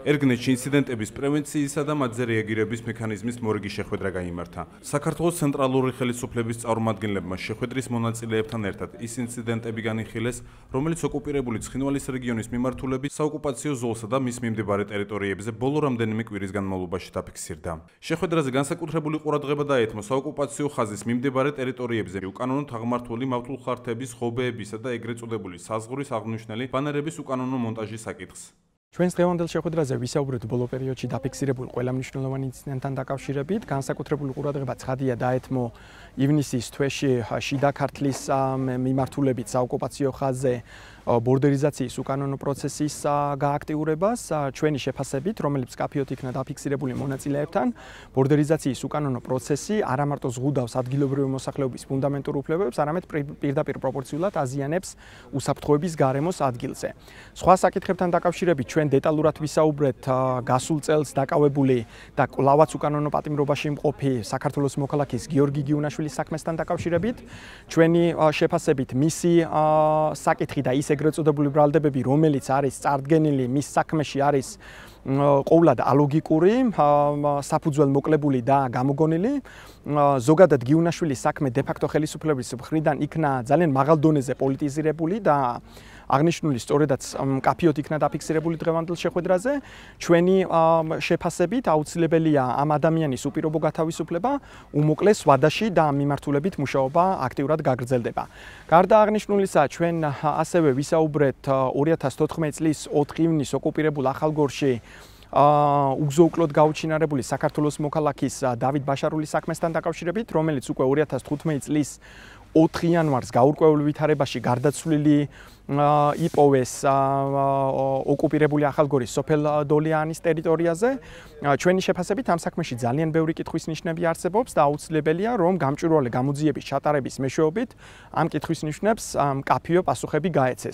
ერგნეთში ინციდენტების პრევენციისა და მათზე რეაგირების მექანიზმის მორიგი შეხვედრა გაიმართა. საქართველოს ცენტრალური ხელისუფლების წარმომადგენლებმა შეხვედრის მონაწილეებთან ერთად ის ინციდენტები განიხილეს, რომელიც ოკუპირებული ცხინვალის რეგიონის მიმართულებით საოკუპაციო ზოლსა და მის მიმდებარე ტერიტორიებზე ბოლო რამდენიმე კვირის განმავლობაში დაფიქსირდა. შეხვედრაზე განსაკუთრებული ყურადღება დაეთმო საოკუპაციო ხაზის მიმდებარე ტერიტორიებზე უკანონოდ აღმართული მავთულხართების, ხობეებისა და ეგრეთ წოდებული საზღვრის აღნიშნული ბანერების უკანონო მონტაჟის საკითხს. ჩვენს დღევანდელ შეხვედრაზე ვისაუბრეთ ბოლო პერიოდში დაფიქსირებულ ყველა მნიშვნელოვანი ინციდენტთან დაკავშირებით. განსაკუთრებული ყურადღება ცხადია დაეთმო ივნისის თვეში შიდა ქართლის მიმართულებით საოკუპაციო ხაზზე ბორდერიზაციის უკანონო პროცესის გააქტიურებას ჩვენი შეფასებით, რომელიც კაფეოთ იქნა დაფიქსირებული მონაწილეებთან, ბორდერიზაციის უკანონო პროცესი არა მარტო ზღუდავს ადგილობრივი მოსახლეობის ფუნდამენტურ უფლებებს, არამედ პირდაპირ პროპორციულად აზიანებს უსაფრთხოების გარემოს ადგილზე. სხვა საკითხებთან დაკავშირებით ჩვენ დეტალურად ვისაუბრეთ გასულ წელს დაკავებული და კვლავაც უკანონო პატიმრობაში მყოფი საქართველოს მოქალაქის გიორგი გიუნაშვილის საქმესთან დაკავშირებით. ჩვენი შეფასებით მისი საკითხი და ის ეგრეთ წოდებული ბრალდებები, რომელიც არის წარდგენილი მის საქმეში არის ყოვლად ალოგიკური, საფუძველ მოკლებული და გამოგონილი. ზოგადად გიუნაშვილის საქმე დე-ფაქტო ხელისუფლების მხრიდან იქნა ძალიან მაღალ დონეზე პოლიტიზირებული და აღნიშნული სწორედაც კაფეოთ იქნა დაფიქსირებული დღევანდელ შეხვედრაზე. ჩვენი შეფასებით აუცილებელია ამ ადამიანის უპირობო გათავისუფლება, უმოკლეს ვადაში და ამ მიმართულებით მუშაობა აქტიურად გაგრძელდება. გარდა აღნიშნულისა, ჩვენ ასევე ვისაუბრეთ 2014 წლის 4 ივნისს ოკუპირებულ ახალგორში უგზო-უკლოდ გაუჩინარებული საქართველოს მოქალაქის დავით ბაშარულის საქმესთან დაკავშირებით, რომელიც უკვე 2015 წლის 4 იანვარს გაურკვეველ ვითარებაში გარდაცვლილი იპოვეს ოკუპირებული ახალგორის სოფელ დოლიანის ტერიტორიაზე. ჩვენი შეფასებით ამ საქმეში ძალიან ბევრი კითხვის ნიშნები არსებობს და აუცილებელია, რომ გამჭვირვალე გამოძიების ჩატარების მეშვეობით ამ კითხვის ნიშნებს კაფეო პასუხები გაეცეს.